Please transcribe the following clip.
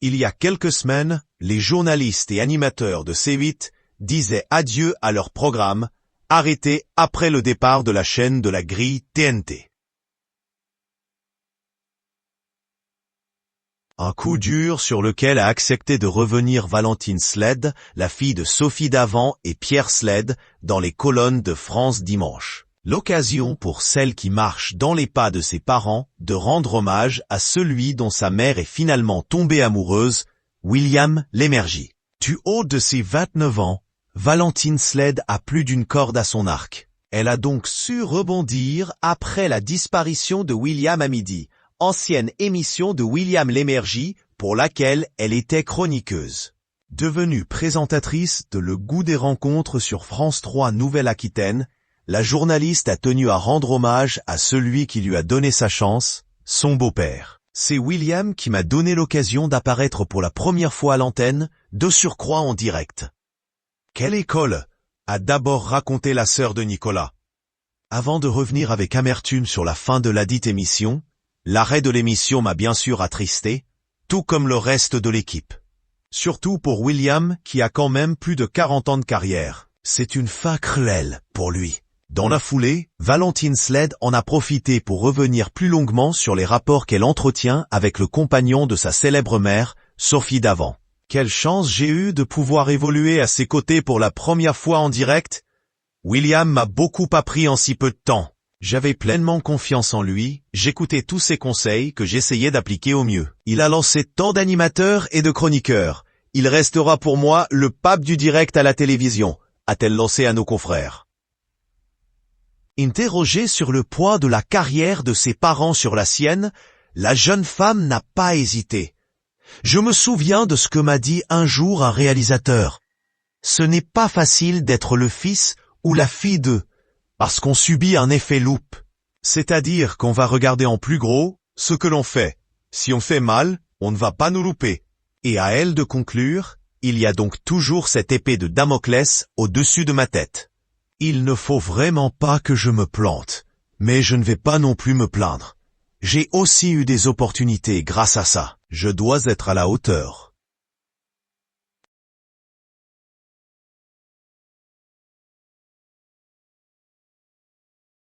Il y a quelques semaines, les journalistes et animateurs de C8 disaient adieu à leur programme, arrêté après le départ de la chaîne de la grille TNT. Un coup dur sur lequel a accepté de revenir Valentine Sled, la fille de Sophie Davant et Pierre Sled, dans les colonnes de France Dimanche. L'occasion pour celle qui marche dans les pas de ses parents de rendre hommage à celui dont sa mère est finalement tombée amoureuse, William Lémergie. Du haut de ses 29 ans, Valentine Sled a plus d'une corde à son arc. Elle a donc su rebondir après la disparition de William à midi, ancienne émission de William Lémergie pour laquelle elle était chroniqueuse. Devenue présentatrice de Le Goût des rencontres sur France 3 Nouvelle-Aquitaine, la journaliste a tenu à rendre hommage à celui qui lui a donné sa chance, son beau-père. C'est William qui m'a donné l'occasion d'apparaître pour la première fois à l'antenne, de surcroît en direct. Quelle école, a d'abord raconté la sœur de Nicolas. Avant de revenir avec amertume sur la fin de ladite émission, l'arrêt de l'émission m'a bien sûr attristé, tout comme le reste de l'équipe. Surtout pour William qui a quand même plus de 40 ans de carrière. C'est une fin cruelle pour lui. Dans la foulée, Valentine Sled en a profité pour revenir plus longuement sur les rapports qu'elle entretient avec le compagnon de sa célèbre mère, Sophie Davant. Quelle chance j'ai eue de pouvoir évoluer à ses côtés pour la première fois en direct. William m'a beaucoup appris en si peu de temps. J'avais pleinement confiance en lui, j'écoutais tous ses conseils que j'essayais d'appliquer au mieux. Il a lancé tant d'animateurs et de chroniqueurs. Il restera pour moi le pape du direct à la télévision, a-t-elle lancé à nos confrères. Interrogée sur le poids de la carrière de ses parents sur la sienne, la jeune femme n'a pas hésité. Je me souviens de ce que m'a dit un jour un réalisateur. Ce n'est pas facile d'être le fils ou la fille d'eux, parce qu'on subit un effet loupe. C'est-à-dire qu'on va regarder en plus gros ce que l'on fait. Si on fait mal, on ne va pas nous louper. Et à elle de conclure, il y a donc toujours cette épée de Damoclès au-dessus de ma tête. Il ne faut vraiment pas que je me plante, mais je ne vais pas non plus me plaindre. J'ai aussi eu des opportunités grâce à ça. Je dois être à la hauteur.